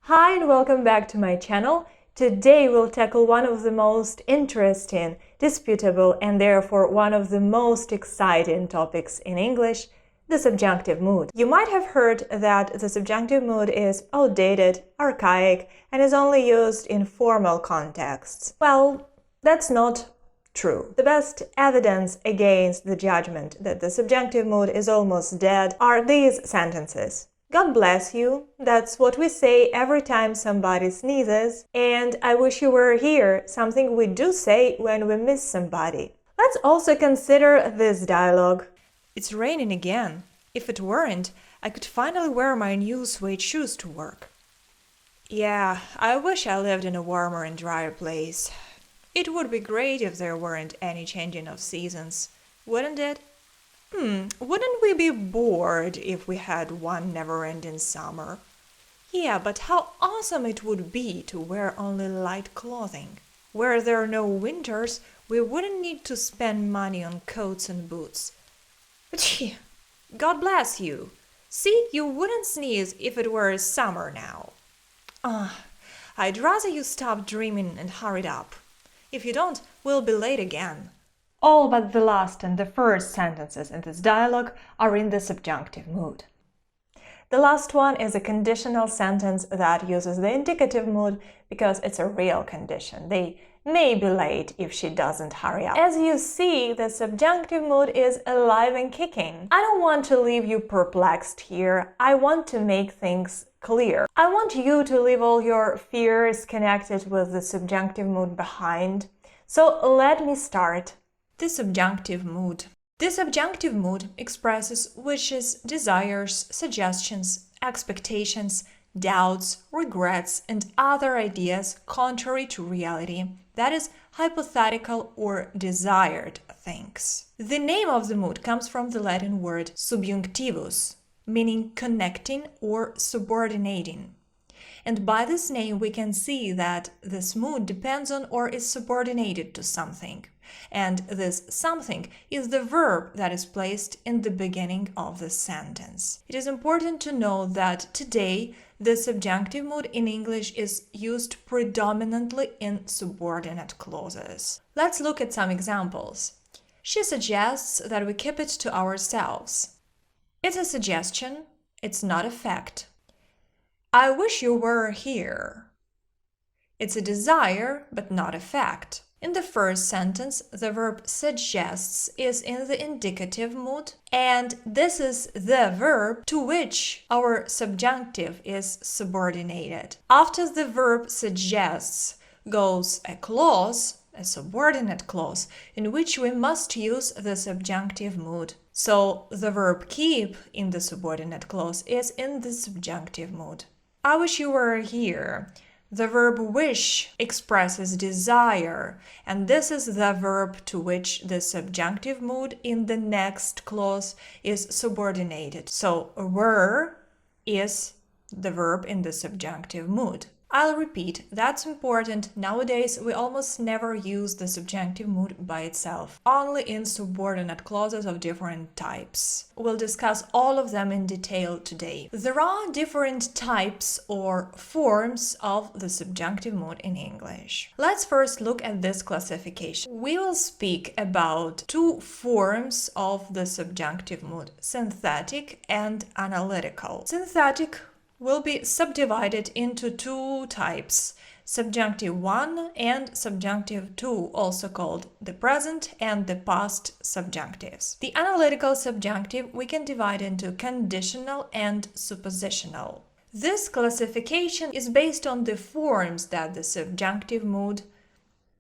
Hi and welcome back to my channel. Today we'll tackle one of the most interesting, disputable, and therefore one of the most exciting topics in English, the subjunctive mood. You might have heard that the subjunctive mood is outdated, archaic, and is only used in formal contexts. Well, that's not true. The best evidence against the judgment that the subjunctive mood is almost dead are these sentences. God bless you, that's what we say every time somebody sneezes, and I wish you were here, something we do say when we miss somebody. Let's also consider this dialogue. It's raining again. If it weren't, I could finally wear my new suede shoes to work. Yeah, I wish I lived in a warmer and drier place. It would be great if there weren't any changing of seasons, wouldn't it? Wouldn't we be bored if we had one never-ending summer? Yeah, but how awesome it would be to wear only light clothing. Where there are no winters, we wouldn't need to spend money on coats and boots. But God bless you. See, you wouldn't sneeze if it were summer now. I'd rather you stop dreaming and hurried up. If you don't, we'll be late again. All but the last and the first sentences in this dialogue are in the subjunctive mood. The last one is a conditional sentence that uses the indicative mood because it's a real condition. They may be late if she doesn't hurry up. As you see, the subjunctive mood is alive and kicking. I don't want to leave you perplexed here. I want to make things clear. I want you to leave all your fears connected with the subjunctive mood behind. So let me start. The subjunctive mood. The subjunctive mood expresses wishes, desires, suggestions, expectations, doubts, regrets, and other ideas contrary to reality, that is, hypothetical or desired things. The name of the mood comes from the Latin word subjunctivus, meaning connecting or subordinating. And by this name we can see that this mood depends on or is subordinated to something. And this something is the verb that is placed in the beginning of the sentence. It is important to know that today the subjunctive mood in English is used predominantly in subordinate clauses. Let's look at some examples. She suggests that we keep it to ourselves. It's a suggestion, it's not a fact. I wish you were here. It's a desire, but not a fact. In the first sentence, the verb suggests is in the indicative mood, and this is the verb to which our subjunctive is subordinated. After the verb suggests goes a clause, a subordinate clause, in which we must use the subjunctive mood. So the verb keep in the subordinate clause is in the subjunctive mood. I wish you were here. The verb wish expresses desire, and this is the verb to which the subjunctive mood in the next clause is subordinated. So were is the verb in the subjunctive mood. I'll repeat, that's important. Nowadays, we almost never use the subjunctive mood by itself, only in subordinate clauses of different types. We'll discuss all of them in detail today. There are different types or forms of the subjunctive mood in English. Let's first look at this classification. We will speak about two forms of the subjunctive mood, synthetic and analytical. Synthetic will be subdivided into two types, Subjunctive I and Subjunctive II, also called the present and the past subjunctives. The analytical subjunctive we can divide into conditional and suppositional. This classification is based on the forms that the subjunctive mood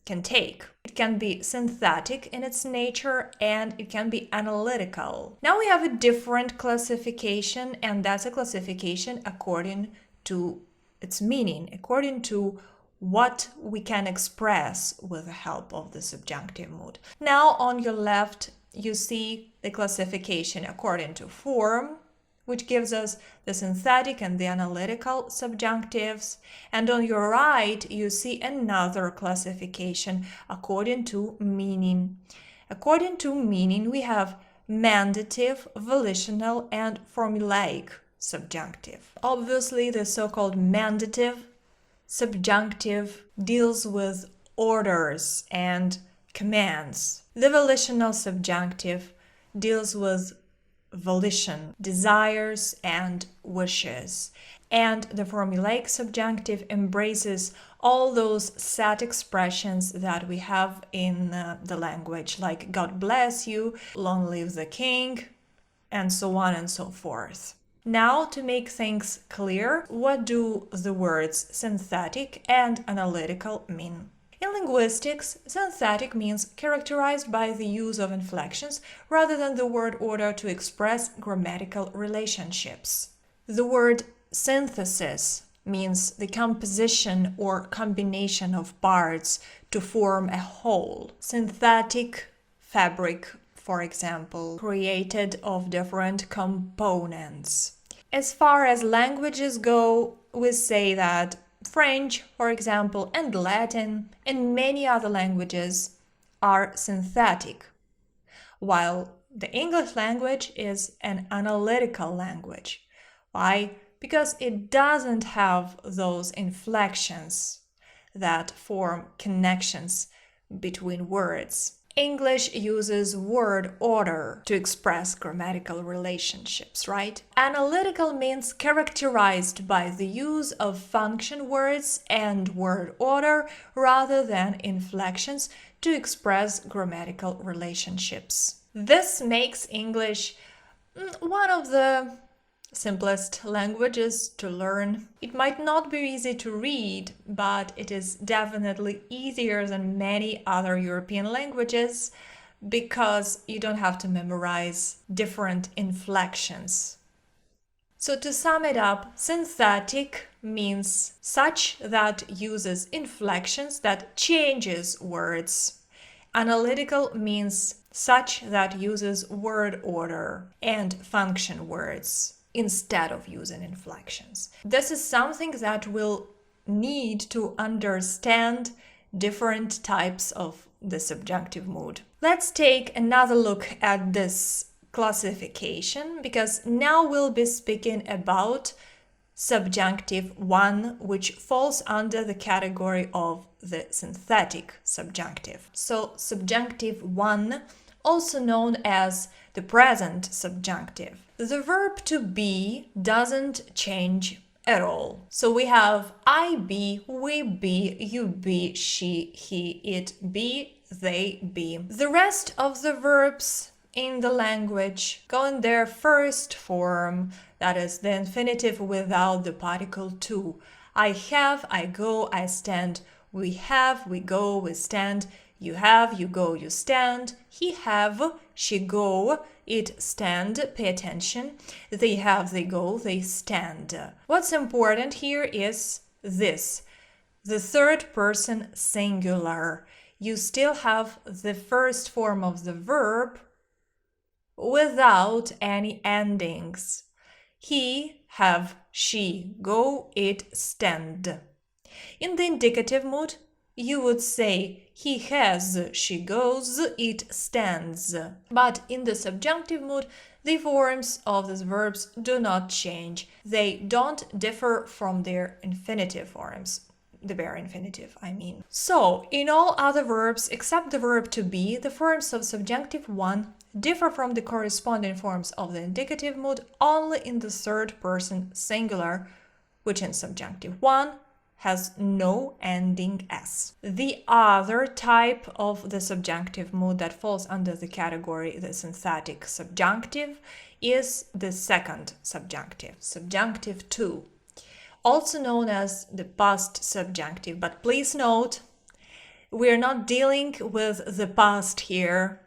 can take. It can be synthetic in its nature and it can be analytical. Now we have a different classification, and that's a classification according to its meaning, according to what we can express with the help of the subjunctive mood. Now on your left you see the classification according to form, which gives us the synthetic and the analytical subjunctives. And on your right, you see another classification according to meaning. According to meaning, we have mandative, volitional, and formulaic subjunctive. Obviously, the so-called mandative subjunctive deals with orders and commands. The volitional subjunctive deals with volition, desires and wishes. And the formulaic subjunctive embraces all those set expressions that we have in the language, like God bless you, long live the king, and so on and so forth. Now, to make things clear, what do the words synthetic and analytical mean? In linguistics, synthetic means characterized by the use of inflections rather than the word order to express grammatical relationships. The word synthesis means the composition or combination of parts to form a whole. Synthetic fabric, for example, created of different components. As far as languages go, we say that French, for example, and Latin, and many other languages are synthetic, while the English language is an analytical language. Why? Because it doesn't have those inflections that form connections between words. English uses word order to express grammatical relationships, right? Analytical means characterized by the use of function words and word order rather than inflections to express grammatical relationships. This makes English one of the simplest languages to learn. It might not be easy to read, but it is definitely easier than many other European languages because you don't have to memorize different inflections. So to sum it up, synthetic means such that uses inflections that changes words. Analytical means such that uses word order and function words instead of using inflections. This is something that we'll need to understand different types of the subjunctive mood. Let's take another look at this classification, because now we'll be speaking about Subjunctive I, which falls under the category of the synthetic subjunctive. So Subjunctive I, also known as the present subjunctive. The verb to be doesn't change at all. So we have I be, we be, you be, she, he, it be, they be. The rest of the verbs in the language go in their first form, that is the infinitive without the particle to. I have, I go, I stand. We have, we go, we stand. You have, you go, you stand. He have, she go, it stand. Pay attention. They have, they go, they stand. What's important here is this. The third person singular. You still have the first form of the verb without any endings. He, have, she, go, it, stand. In the indicative mood, you would say he has, she goes, it stands. But in the subjunctive mood, the forms of these verbs do not change. They don't differ from their infinitive forms. The bare infinitive, I mean. So, in all other verbs except the verb to be, the forms of subjunctive I differ from the corresponding forms of the indicative mood only in the third person singular, which in subjunctive I has no ending s. The other type of the subjunctive mood that falls under the category the synthetic subjunctive is the second subjunctive, Subjunctive II, also known as the past subjunctive. But please note, we're not dealing with the past here.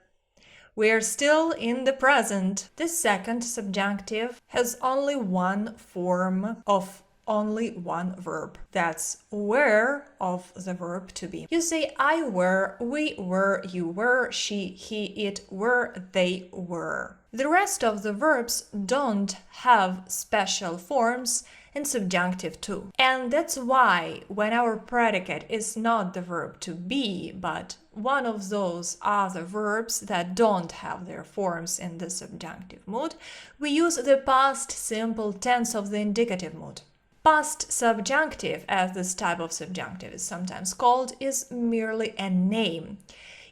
We're still in the present. The second subjunctive has only one form of only one verb. That's were of the verb to be. You say I were, we were, you were, she, he, it were, they were. The rest of the verbs don't have special forms in subjunctive II. And that's why when our predicate is not the verb to be, but one of those are the verbs that don't have their forms in the subjunctive mood, we use the past simple tense of the indicative mood. Past subjunctive, as this type of subjunctive is sometimes called, is merely a name.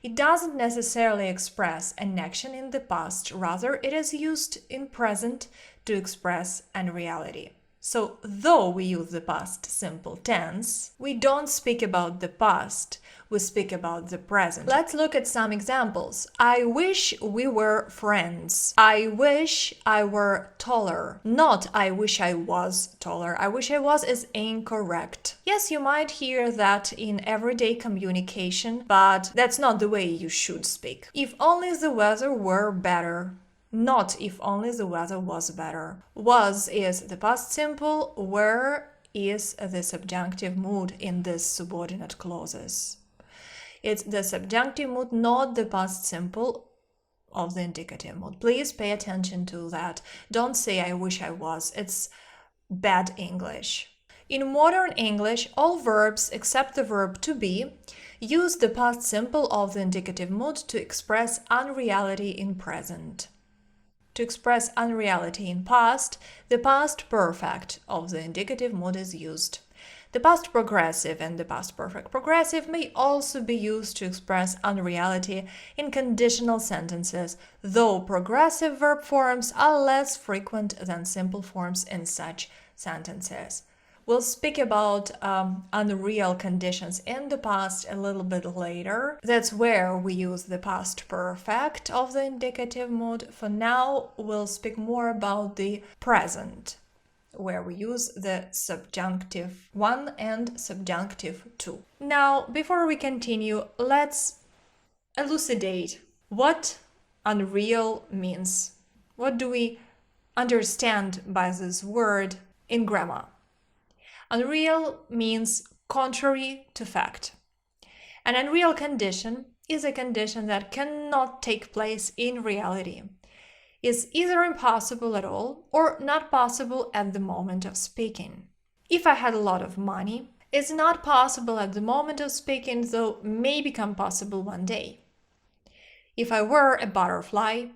It doesn't necessarily express an action in the past, rather it is used in present to express unreality. So, though we use the past simple tense, we don't speak about the past, we speak about the present. Let's look at some examples. I wish we were friends. I wish I were taller. Not I wish I was taller. I wish I was is incorrect. Yes, you might hear that in everyday communication, but that's not the way you should speak. If only the weather were better. Not if only the weather was better. Was is the past simple, were is the subjunctive mood in these subordinate clauses. It's the subjunctive mood, not the past simple of the indicative mood. Please pay attention to that. Don't say I wish I was. It's bad English. In modern English, all verbs except the verb to be use the past simple of the indicative mood to express unreality in present. To express unreality in past, the past perfect of the indicative mood is used. The past progressive and the past perfect progressive may also be used to express unreality in conditional sentences, though progressive verb forms are less frequent than simple forms in such sentences. We'll speak about unreal conditions in the past a little bit later. That's where we use the past perfect of the indicative mood. For now, we'll speak more about the present, where we use the subjunctive I and subjunctive II. Now, before we continue, let's elucidate what unreal means. What do we understand by this word in grammar? Unreal means contrary to fact. An unreal condition is a condition that cannot take place in reality, is either impossible at all or not possible at the moment of speaking. If I had a lot of money, it's not possible at the moment of speaking, though may become possible one day. If I were a butterfly,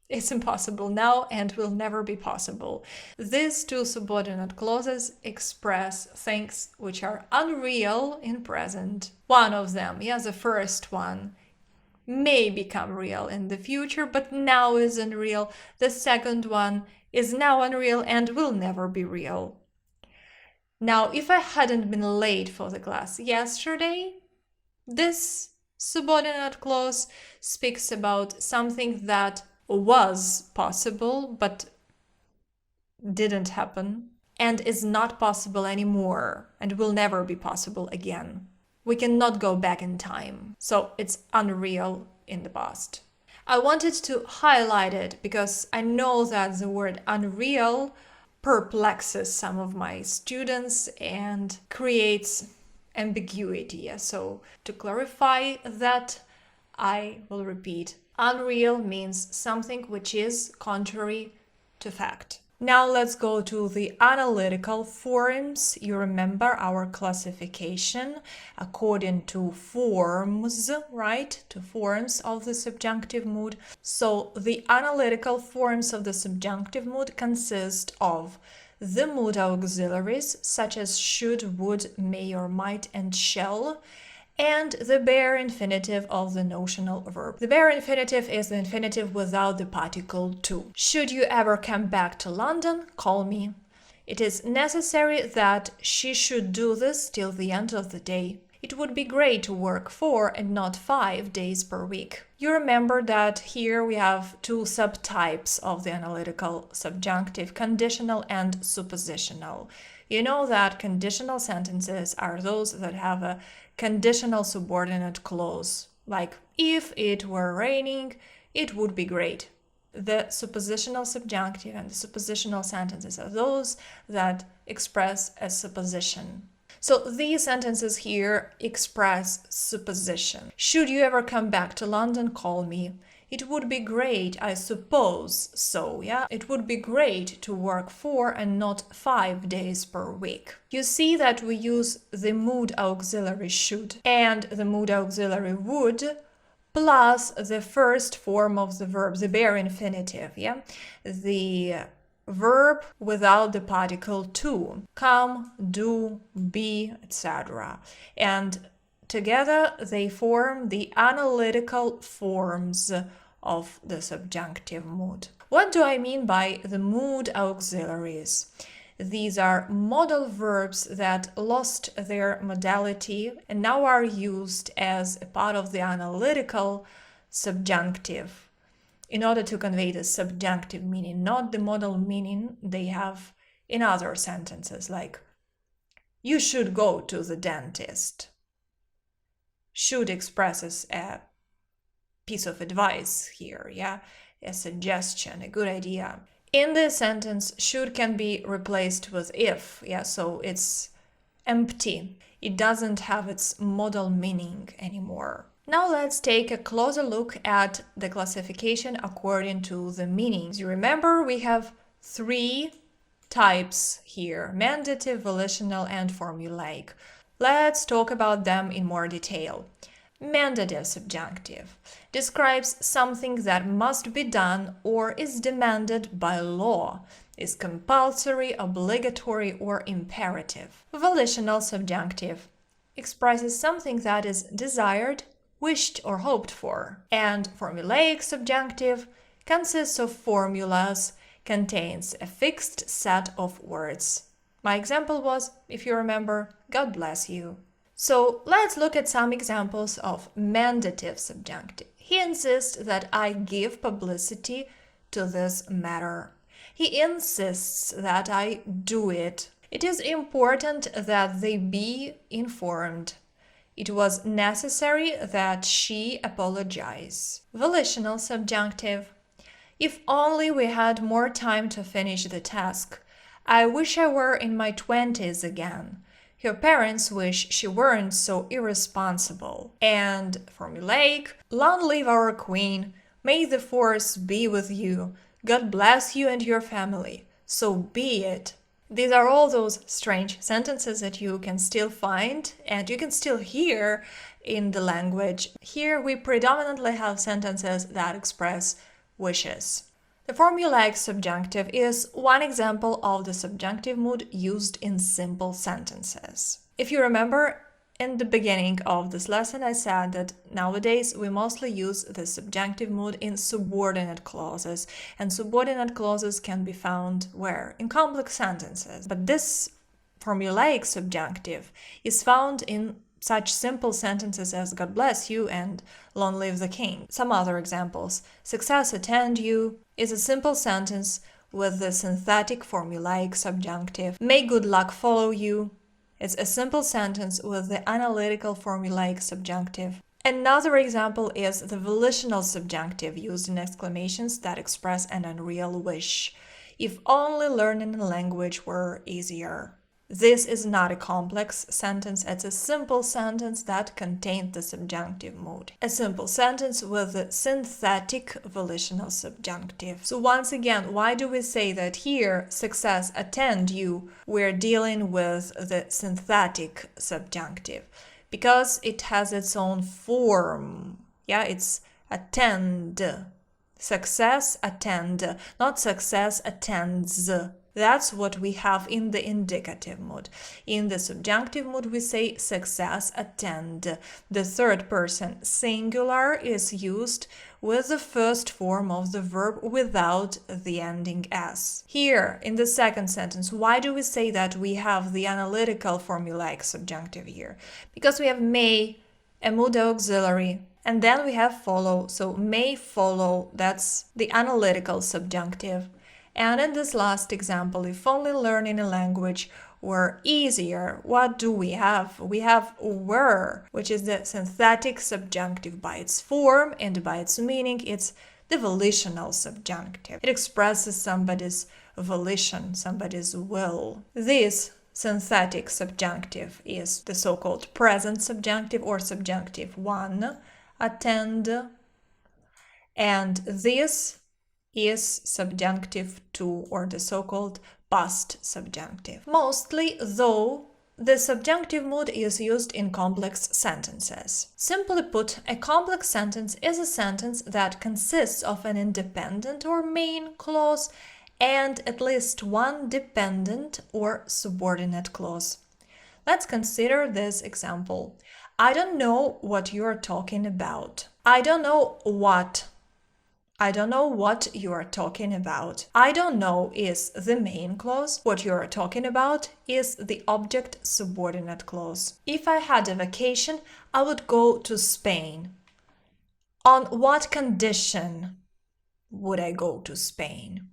it's impossible now and will never be possible. These two subordinate clauses express things which are unreal in present. One of them, the first one, may become real in the future, but now isn't real. The second one is now unreal and will never be real. Now, if I hadn't been late for the class yesterday, this subordinate clause speaks about something that was possible but didn't happen and is not possible anymore and will never be possible again. We cannot go back in time, so it's unreal in the past. I wanted to highlight it because I know that the word unreal perplexes some of my students and creates ambiguity. So to clarify that, I will repeat. Unreal means something which is contrary to fact. Now let's go to the analytical forms. You remember our classification according to forms, right? To forms of the subjunctive mood. So the analytical forms of the subjunctive mood consist of the mood auxiliaries such as should, would, may or might, and shall, and the bare infinitive of the notional verb. The bare infinitive is the infinitive without the particle to. Should you ever come back to London, call me. It is necessary that she should do this till the end of the day. It would be great to work 4 and not 5 days per week. You remember that here we have two subtypes of the analytical subjunctive, conditional and suppositional. You know that conditional sentences are those that have a conditional subordinate clause, like if it were raining, it would be great. The suppositional subjunctive and the suppositional sentences are those that express a supposition. So these sentences here express supposition. Should you ever come back to London, call me. It would be great, I suppose so, yeah? It would be great to work 4 and not 5 days per week. You see that we use the mood auxiliary should and the mood auxiliary would plus the first form of the verb, the bare infinitive, yeah? The verb without the particle to, come, do, be, etc. And together they form the analytical forms of the subjunctive mood. What do I mean by the mood auxiliaries? These are modal verbs that lost their modality and now are used as a part of the analytical subjunctive in order to convey the subjunctive meaning, not the modal meaning they have in other sentences, like you should go to the dentist. Should expresses a piece of advice here, yeah, a suggestion, a good idea. In this sentence, should can be replaced with if, yeah, so it's empty. It doesn't have its modal meaning anymore. Now let's take a closer look at the classification according to the meanings. You remember we have 3 types here: mandative, volitional, and formulaic. Let's talk about them in more detail. Mandative subjunctive describes something that must be done or is demanded by law, is compulsory, obligatory, or imperative. Volitional subjunctive expresses something that is desired, wished, or hoped for. And formulaic subjunctive consists of formulas, contains a fixed set of words. My example was, if you remember, God bless you. So let's look at some examples of mandative subjunctive. He insists that I give publicity to this matter. He insists that I do it. It is important that they be informed. It was necessary that she apologize. Volitional subjunctive. If only we had more time to finish the task. I wish I were in my 20s again. Her parents wish she weren't so irresponsible. And formulaic, long live our queen, may the force be with you, God bless you and your family, so be it. These are all those strange sentences that you can still find and you can still hear in the language. Here we predominantly have sentences that express wishes. The formulaic subjunctive is one example of the subjunctive mood used in simple sentences. If you remember, in the beginning of this lesson I said that nowadays we mostly use the subjunctive mood in subordinate clauses, and subordinate clauses can be found where? In complex sentences. But this formulaic subjunctive is found in such simple sentences as God bless you and long live the king. Some other examples. Success attend you is a simple sentence with the synthetic formulaic subjunctive. May good luck follow you. It's a simple sentence with the analytical formulaic subjunctive. Another example is the volitional subjunctive used in exclamations that express an unreal wish. If only learning a language were easier. This is not a complex sentence, it's a simple sentence that contains the subjunctive mood. A simple sentence with the synthetic volitional subjunctive. So once again, why do we say that here, success attend you, we're dealing with the synthetic subjunctive? Because it has its own form. Yeah, it's attend. Success attend, not success attends. That's what we have in the indicative mood. In the subjunctive mood, we say success attend. The third person singular is used with the first form of the verb without the ending s. Here, in the second sentence, why do we say that we have the analytical formulaic subjunctive here? Because we have may, a mood auxiliary, and then we have follow. So may follow, that's the analytical subjunctive. And in this last example, if only learning a language were easier, what do we have? We have were, which is the synthetic subjunctive by its form and by its meaning. It's the volitional subjunctive. It expresses somebody's volition, somebody's will. This synthetic subjunctive is the so-called present subjunctive or subjunctive 1, attend. And this is subjunctive II, or the so-called past subjunctive. Mostly, though, the subjunctive mood is used in complex sentences. Simply put, a complex sentence is a sentence that consists of an independent or main clause and at least one dependent or subordinate clause. Let's consider this example. I don't know what you are talking about. I don't know what you are talking about. I don't know is the main clause. What you are talking about is the object subordinate clause. If I had a vacation, I would go to Spain. On what condition would I go to Spain?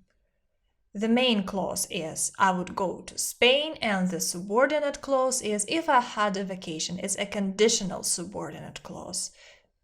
The main clause is I would go to Spain, and the subordinate clause is if I had a vacation. It's a conditional subordinate clause.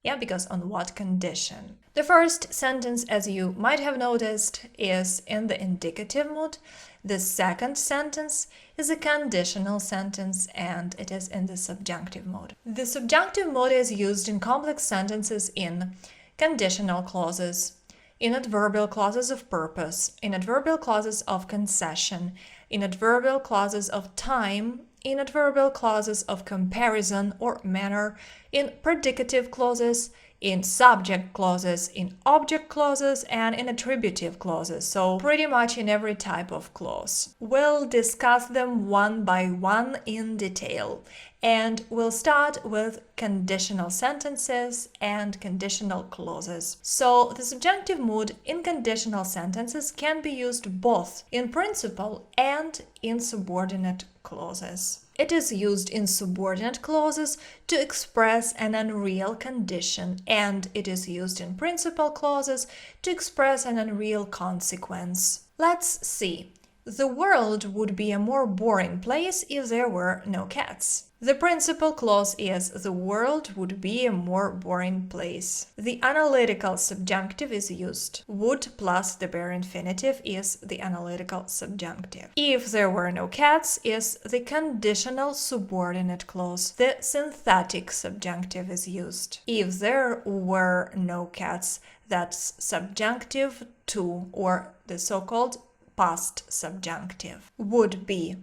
Yeah, because on what condition? The first sentence, as you might have noticed, is in the indicative mood. The second sentence is a conditional sentence, and it is in the subjunctive mode. The subjunctive mode is used in complex sentences in conditional clauses, in adverbial clauses of purpose, in adverbial clauses of concession, in adverbial clauses of time, in adverbial clauses of comparison or manner, in predicative clauses, in subject clauses, in object clauses, and in attributive clauses, so pretty much in every type of clause. We'll discuss them one by one in detail, and we'll start with conditional sentences and conditional clauses. So the subjunctive mood in conditional sentences can be used both in principal and in subordinate clauses. It is used in subordinate clauses to express an unreal condition, and it is used in principal clauses to express an unreal consequence. Let's see. The world would be a more boring place if there were no cats. The principal clause is the world would be a more boring place. The analytical subjunctive is used. Would plus the bare infinitive is the analytical subjunctive. If there were no cats is the conditional subordinate clause. The synthetic subjunctive is used. If there were no cats, that's subjunctive II, or the so-called past subjunctive. Would be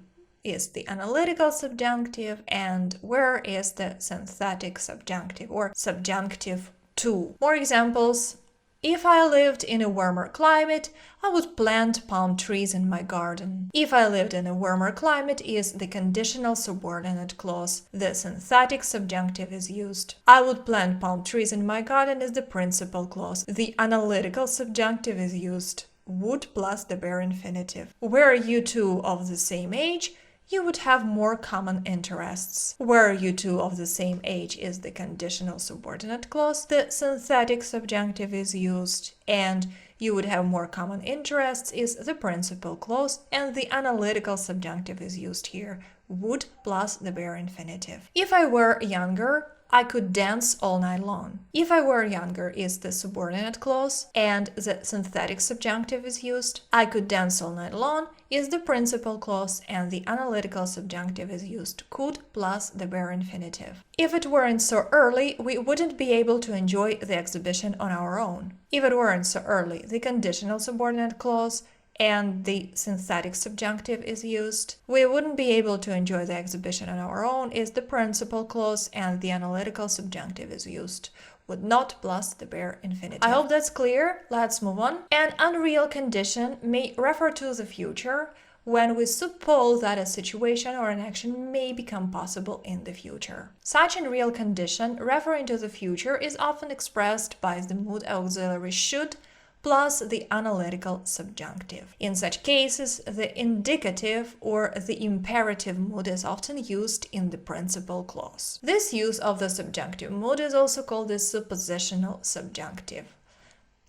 is the analytical subjunctive, and where is the synthetic subjunctive, or subjunctive II. More examples. If I lived in a warmer climate, I would plant palm trees in my garden. If I lived in a warmer climate is the conditional subordinate clause. The synthetic subjunctive is used. I would plant palm trees in my garden is the principal clause. The analytical subjunctive is used. Would plus the bare infinitive. Were you two of the same age, you would have more common interests. Were you two of the same age is the conditional subordinate clause. The synthetic subjunctive is used, and you would have more common interests is the principal clause, and the analytical subjunctive is used here. Would plus the bare infinitive. If I were younger, I could dance all night long. If I were younger is the subordinate clause, and the synthetic subjunctive is used. I could dance all night long is the principal clause, and the analytical subjunctive is used. Could plus the bare infinitive. If it weren't so early, we wouldn't be able to enjoy the exhibition on our own. If it weren't so early, the conditional subordinate clause and the synthetic subjunctive is used. We wouldn't be able to enjoy the exhibition on our own is the principal clause, and the analytical subjunctive is used. Would not plus the bare infinitive. I hope that's clear. Let's move on. An unreal condition may refer to the future when we suppose that a situation or an action may become possible in the future. Such unreal condition referring to the future is often expressed by the mood auxiliary should plus the analytical subjunctive. In such cases, the indicative or the imperative mood is often used in the principal clause. This use of the subjunctive mood is also called the suppositional subjunctive.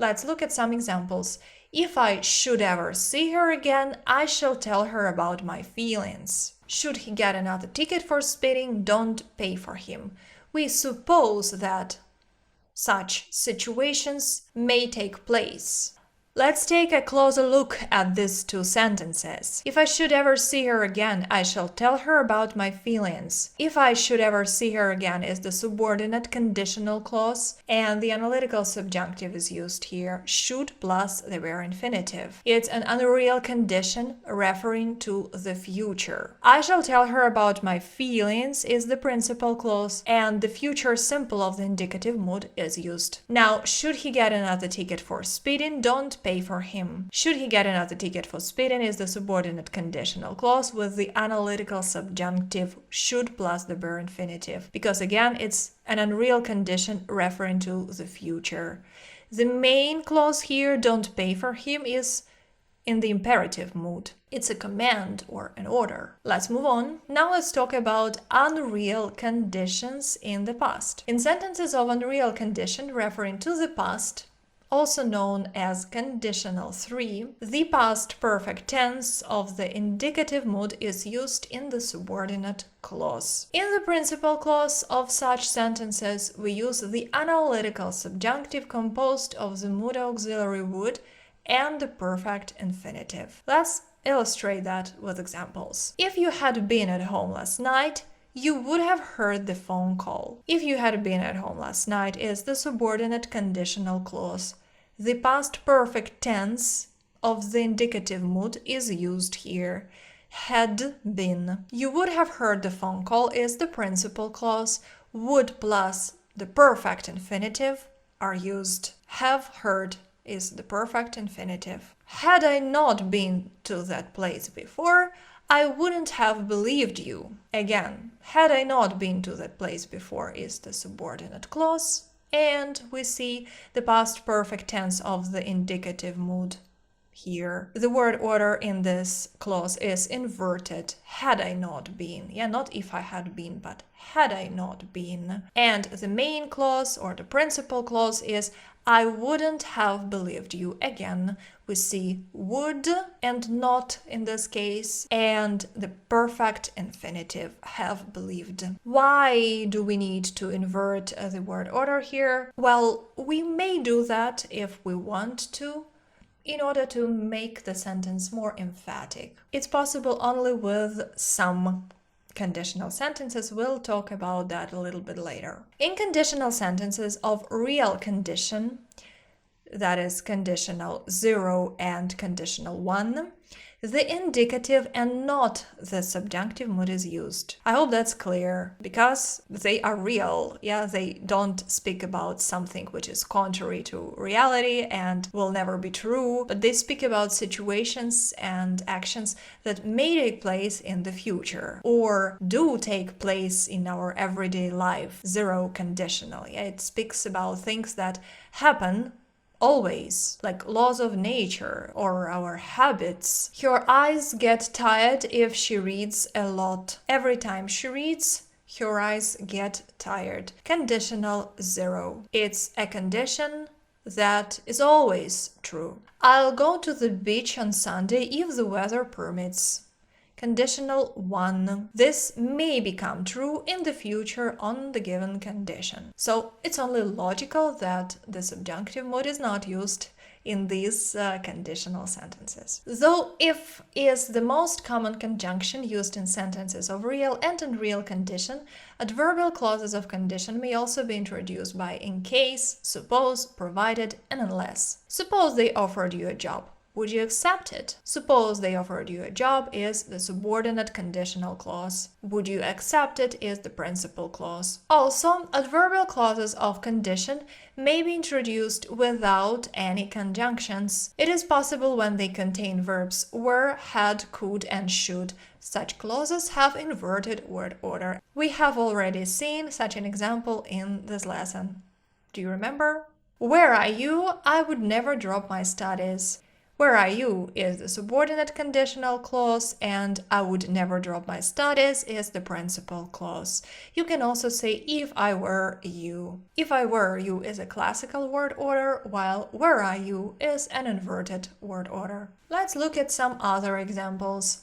Let's look at some examples. If I should ever see her again, I shall tell her about my feelings. Should he get another ticket for speeding, don't pay for him. We suppose that such situations may take place. Let's take a closer look at these two sentences. If I should ever see her again, I shall tell her about my feelings. If I should ever see her again is the subordinate conditional clause, and the analytical subjunctive is used here, should plus the bare infinitive. It's an unreal condition referring to the future. I shall tell her about my feelings is the principal clause, and the future simple of the indicative mood is used. Now, should he get another ticket for speeding, don't pay for him. Should he get another ticket for speeding is the subordinate conditional clause with the analytical subjunctive should plus the bare infinitive, because again it's an unreal condition referring to the future. The main clause here, don't pay for him, is in the imperative mood. It's a command or an order. Let's move on. Now let's talk about unreal conditions in the past. In sentences of unreal condition referring to the past, also known as conditional 3, the past perfect tense of the indicative mood is used in the subordinate clause. In the principal clause of such sentences, we use the analytical subjunctive composed of the mood auxiliary would and the perfect infinitive. Let's illustrate that with examples. If you had been at home last night, you would have heard the phone call. If you had been at home last night is the subordinate conditional clause. The past perfect tense of the indicative mood is used here. Had been. You would have heard the phone call is the principal clause. Would plus the perfect infinitive are used. Have heard is the perfect infinitive. Had I not been to that place before, I wouldn't have believed you. Again, had I not been to that place before is the subordinate clause, and we see the past perfect tense of the indicative mood here. The word order in this clause is inverted. Had I not been. Yeah, not if I had been, but had I not been. And the main clause or the principal clause is I wouldn't have believed you. Again, we see would and not in this case, and the perfect infinitive, have believed. Why do we need to invert the word order here? Well, we may do that if we want to, in order to make the sentence more emphatic. It's possible only with some conditional sentences. We'll talk about that a little bit later. In conditional sentences of real condition, that is conditional 0 and conditional 1, the indicative and not the subjunctive mood is used. I hope that's clear, because they are real. Yeah, they don't speak about something which is contrary to reality and will never be true, but they speak about situations and actions that may take place in the future or do take place in our everyday life. 0 conditional. Yeah, it speaks about things that happen always, like laws of nature or our habits. Her eyes get tired if she reads a lot. Every time she reads, her eyes get tired. Conditional 0. It's a condition that is always true. I'll go to the beach on Sunday if the weather permits. Conditional 1. This may become true in the future on the given condition. So it's only logical that the subjunctive mood is not used in these conditional sentences. Though if is the most common conjunction used in sentences of real and unreal condition, adverbial clauses of condition may also be introduced by in case, suppose, provided, and unless. Suppose they offered you a job. Would you accept it? Suppose they offered you a job is the subordinate conditional clause. Would you accept it is the principal clause. Also, adverbial clauses of condition may be introduced without any conjunctions. It is possible when they contain verbs were, had, could, and should. Such clauses have inverted word order. We have already seen such an example in this lesson. Do you remember? Where are you? I would never drop my studies. Where are you is the subordinate conditional clause, and I would never drop my studies is the principal clause. You can also say if I were you. If I were you is a classical word order, while where are you is an inverted word order. Let's look at some other examples.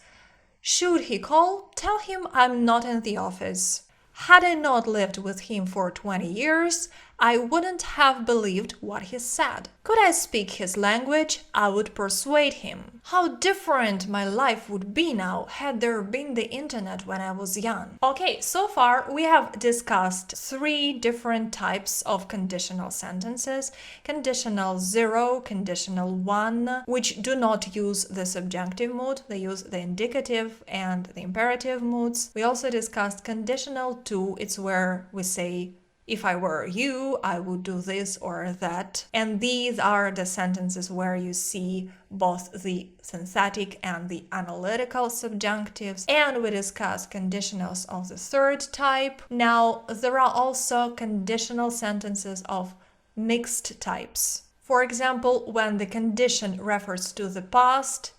Should he call? Tell him I'm not in the office. Had I not lived with him for 20 years, I wouldn't have believed what he said. Could I speak his language, I would persuade him. How different my life would be now had there been the internet when I was young. Okay, so far we have discussed 3 different types of conditional sentences. Conditional 0, conditional 1, which do not use the subjunctive mood, they use the indicative and the imperative moods. We also discussed conditional 2, it's where we say, if I were you, I would do this or that. And these are the sentences where you see both the synthetic and the analytical subjunctives. And we discussed conditionals of the 3rd type. Now, there are also conditional sentences of mixed types. For example, when the condition refers to the past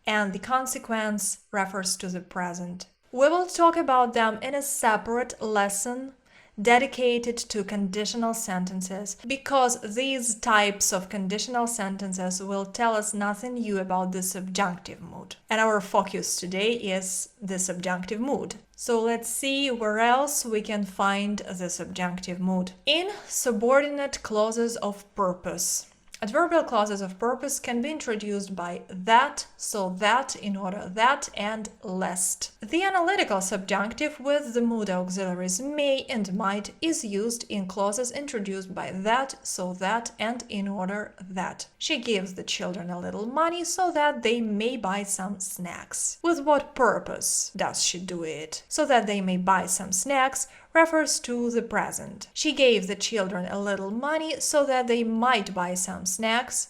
and the consequence refers to the present. We will talk about them in a separate lesson dedicated to conditional sentences, because these types of conditional sentences will tell us nothing new about the subjunctive mood. And our focus today is the subjunctive mood. So let's see where else we can find the subjunctive mood. In subordinate clauses of purpose. Adverbial clauses of purpose can be introduced by that, so that, in order that, and lest. The analytical subjunctive with the mood auxiliaries may and might is used in clauses introduced by that, so that, and in order that. She gives the children a little money so that they may buy some snacks. With what purpose does she do it? So that they may buy some snacks refers to the present. She gave the children a little money so that they might buy some snacks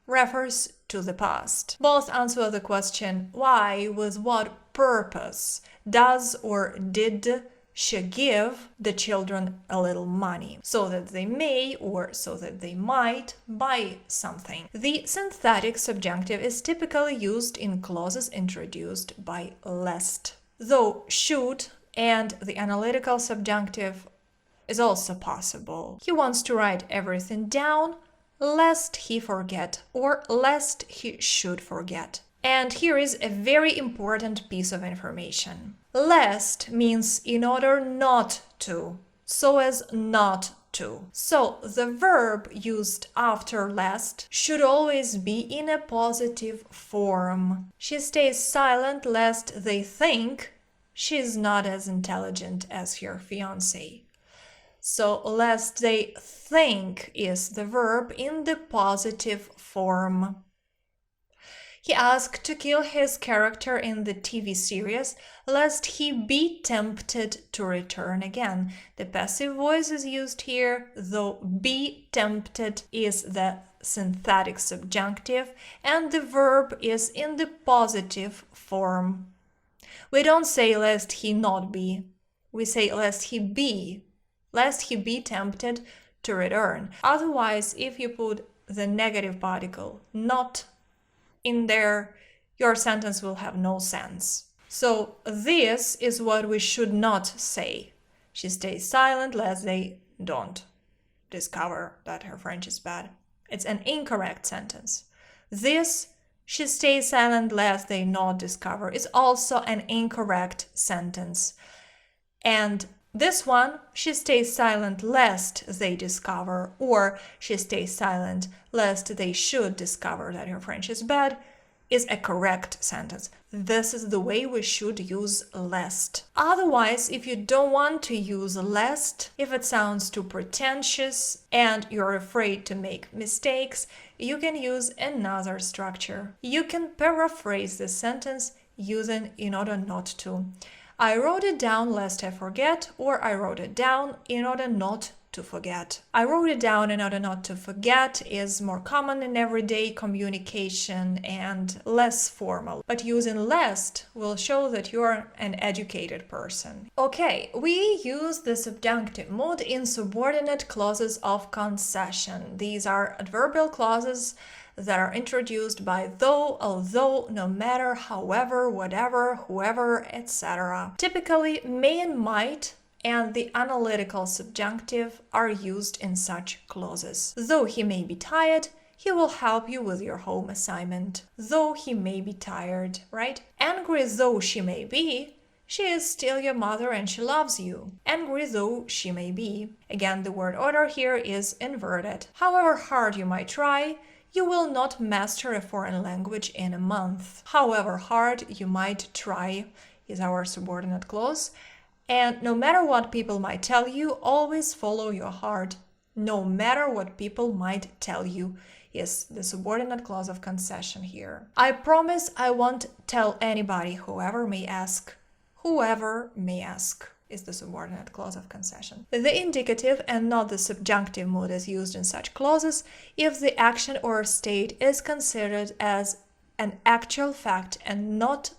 refers to the past. Both answer the question why, with what purpose does or did she give the children a little money, so that they may or so that they might buy something. The synthetic subjunctive is typically used in clauses introduced by lest, though should and the analytical subjunctive is also possible. He wants to write everything down lest he forget or lest he should forget. And here is a very important piece of information. Lest means in order not to, so as not to. So the verb used after lest should always be in a positive form. She stays silent lest they think she's not as intelligent as her fiancé. So lest they think is the verb in the positive form. He asked to kill his character in the TV series lest he be tempted to return again. The passive voice is used here, though be tempted is the synthetic subjunctive and the verb is in the positive form. We don't say lest he not be, we say lest he be tempted to return. Otherwise, if you put the negative particle not in there, your sentence will have no sense. So this is what we should not say. She stays silent lest they don't discover that her French is bad. It's an incorrect sentence. This she stays silent lest they not discover is also an incorrect sentence. And this one, she stays silent lest they discover, or she stays silent lest they should discover that her French is bad, is a correct sentence. This is the way we should use lest. Otherwise, if you don't want to use lest, if it sounds too pretentious and you're afraid to make mistakes, you can use another structure. You can paraphrase the sentence using in order not to. I wrote it down lest I forget, or I wrote it down in order not to forget. I wrote it down in order not to forget is more common in everyday communication and less formal. But using lest will show that you're an educated person. Okay, we use the subjunctive mood in subordinate clauses of concession. These are adverbial clauses that are introduced by though, although, no matter, however, whatever, whoever, etc. Typically, may and might and the analytical subjunctive are used in such clauses. Though he may be tired, he will help you with your home assignment. Though he may be tired, right? Angry though she may be, She is still your mother and she loves you, angry though she may be. Again, the word order here is inverted. However hard you might try, you will not master a foreign language in a month. However hard you might try is our subordinate clause. And no matter what people might tell you, always follow your heart. No matter what people might tell you is the subordinate clause of concession here. I promise I won't tell anybody, whoever may ask. Whoever may ask is the subordinate clause of concession. The indicative and not the subjunctive mood is used in such clauses if the action or state is considered as an actual fact and not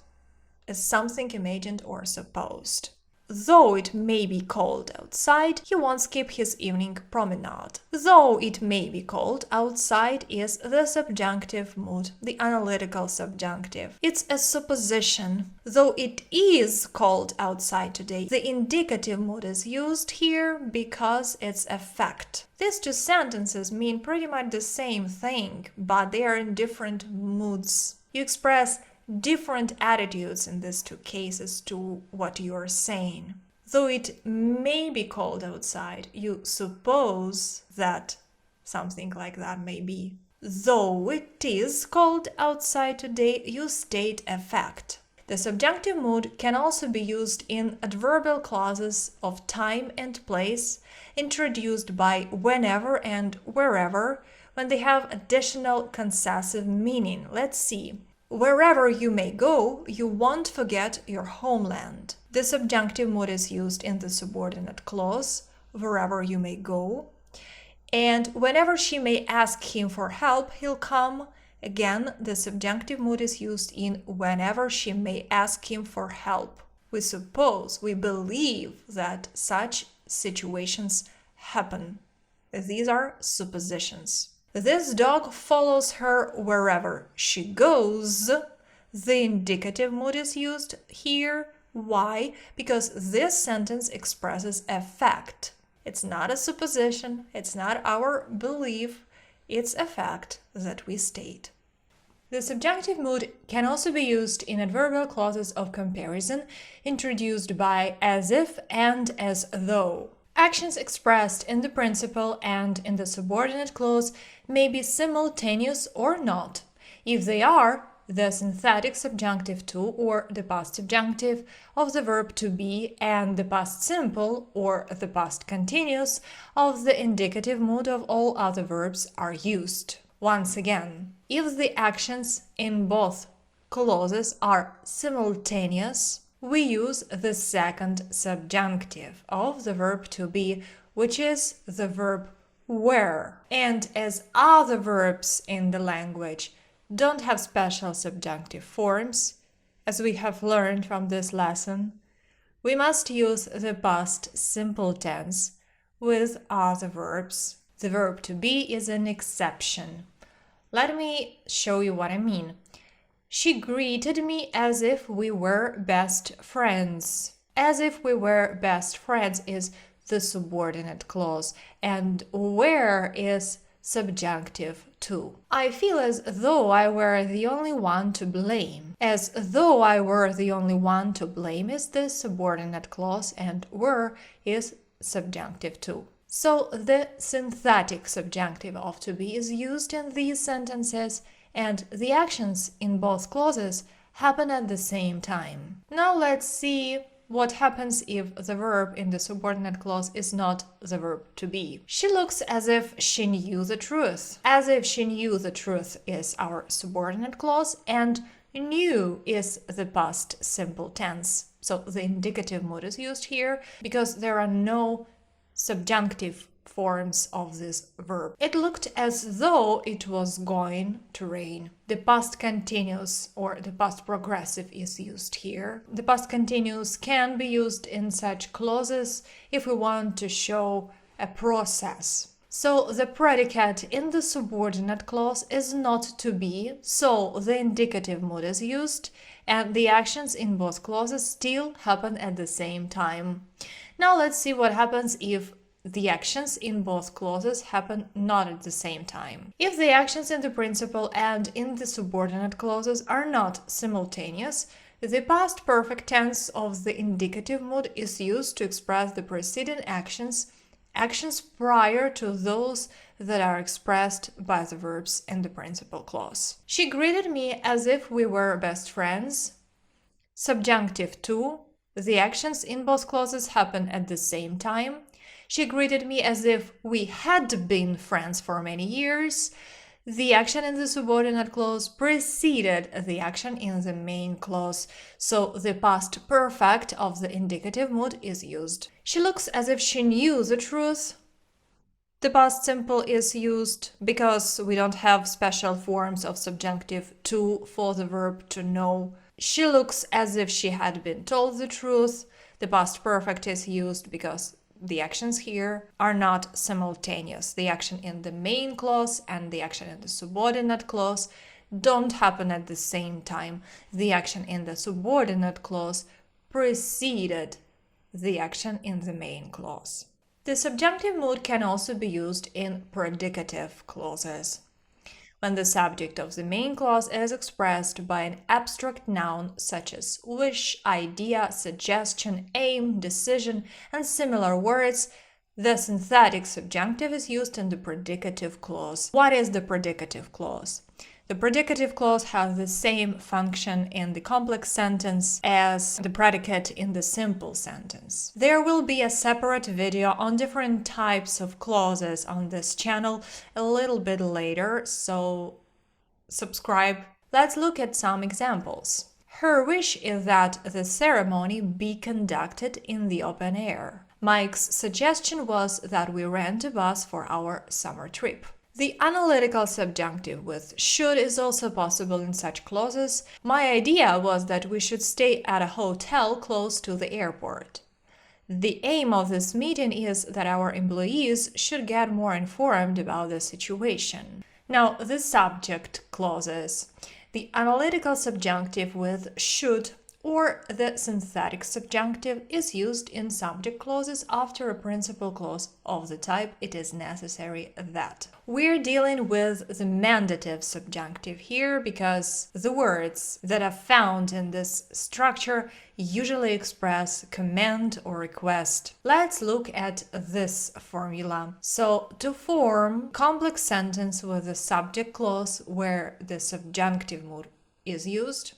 as something imagined or supposed. Though it may be cold outside, he won't skip his evening promenade. Though it may be cold outside is the subjunctive mood, the analytical subjunctive. It's a supposition. Though it is cold outside today, the indicative mood is used here because it's a fact. These two sentences mean pretty much the same thing, but they are in different moods. You express different attitudes in these two cases to what you are saying. Though it may be cold outside, you suppose that something like that may be. Though it is cold outside today, you state a fact. The subjunctive mood can also be used in adverbial clauses of time and place, introduced by whenever and wherever, when they have additional concessive meaning. Let's see. Wherever you may go, you won't forget your homeland. The subjunctive mood is used in the subordinate clause, wherever you may go. And whenever she may ask him for help, he'll come. Again, the subjunctive mood is used in whenever she may ask him for help. We suppose, we believe that such situations happen. These are suppositions. This dog follows her wherever she goes. The indicative mood is used here. Why? Because this sentence expresses a fact. It's not a supposition, it's not our belief, it's a fact that we state. The subjunctive mood can also be used in adverbial clauses of comparison, introduced by as if and as though. Actions expressed in the principal and in the subordinate clause may be simultaneous or not. If they are, the synthetic subjunctive II or the past subjunctive of the verb to be and the past simple or the past continuous of the indicative mood of all other verbs are used. Once again, if the actions in both clauses are simultaneous, we use the second subjunctive of the verb to be, which is the verb were. And as other verbs in the language don't have special subjunctive forms, as we have learned from this lesson, we must use the past simple tense with other verbs. The verb to be is an exception. Let me show you what I mean. She greeted me as if we were best friends. As if we were best friends is the subordinate clause, and were is subjunctive II. I feel as though I were the only one to blame. As though I were the only one to blame is the subordinate clause, and were is subjunctive II. So the synthetic subjunctive of to be is used in these sentences, and the actions in both clauses happen at the same time. Now let's see what happens if the verb in the subordinate clause is not the verb to be. She looks as if she knew the truth. As if she knew the truth is our subordinate clause, and knew is the past simple tense. So the indicative mood is used here because there are no subjunctive forms of this verb. It looked as though it was going to rain. The past continuous or the past progressive is used here. The past continuous can be used in such clauses if we want to show a process. So the predicate in the subordinate clause is not to be, so the indicative mood is used, and the actions in both clauses still happen at the same time. Now let's see what happens if the actions in both clauses happen not at the same time. If the actions in the principal and in the subordinate clauses are not simultaneous, The past perfect tense of the indicative mood is used to express the preceding actions prior to those that are expressed by the verbs in the principal clause. She greeted me as if we were best friends. Subjunctive II. The actions in both clauses happen at the same time. She greeted me as if we had been friends for many years. The action in the subordinate clause preceded the action in the main clause, so the past perfect of the indicative mood is used. She looks as if she knew the truth. The past simple is used because we don't have special forms of subjunctive II for the verb to know. She looks as if she had been told the truth. The past perfect is used because the actions here are not simultaneous. The action in the main clause and the action in the subordinate clause don't happen at the same time. The action in the subordinate clause preceded the action in the main clause. The subjunctive mood can also be used in predicative clauses, when the subject of the main clause is expressed by an abstract noun such as wish, idea, suggestion, aim, decision, and similar words. The synthetic subjunctive is used in the predicative clause. What is the predicative clause? The predicative clause has the same function in the complex sentence as the predicate in the simple sentence. There will be a separate video on different types of clauses on this channel a little bit later, so subscribe. Let's look at some examples. Her wish is that the ceremony be conducted in the open air. Mike's suggestion was that we rent a bus for our summer trip. The analytical subjunctive with should is also possible in such clauses. My idea was that we should stay at a hotel close to the airport. The aim of this meeting is that our employees should get more informed about the situation. Now, the subject clauses. The analytical subjunctive with should or the synthetic subjunctive is used in subject clauses after a principal clause of the type it is necessary that. We're dealing with the mandative subjunctive here because the words that are found in this structure usually express command or request. Let's look at this formula. So, to form complex sentence with a subject clause where the subjunctive mood is used,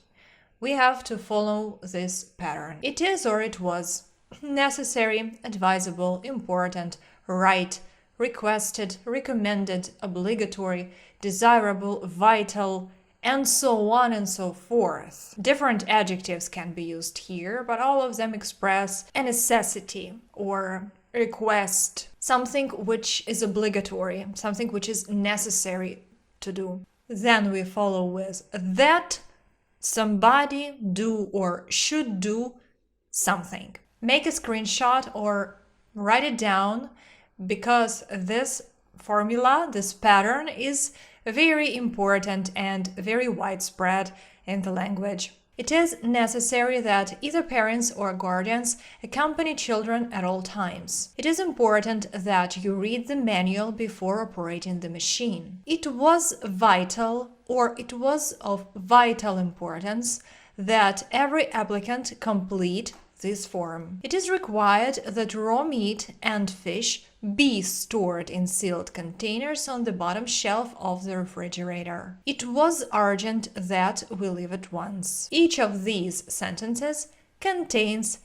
we have to follow this pattern. It is or it was, necessary, advisable, important, right, requested, recommended, obligatory, desirable, vital, and so on and so forth. Different adjectives can be used here, but all of them express a necessity or request, something which is obligatory, something which is necessary to do. Then we follow with that somebody do or should do something. Make a screenshot or write it down because this formula, this pattern is very important and very widespread in the language. It is necessary that either parents or guardians accompany children at all times. It is important that you read the manual before operating the machine. It was vital or it was of vital importance that every applicant complete this form. It is required that raw meat and fish be stored in sealed containers on the bottom shelf of the refrigerator. It was urgent that we leave at once. Each of these sentences contains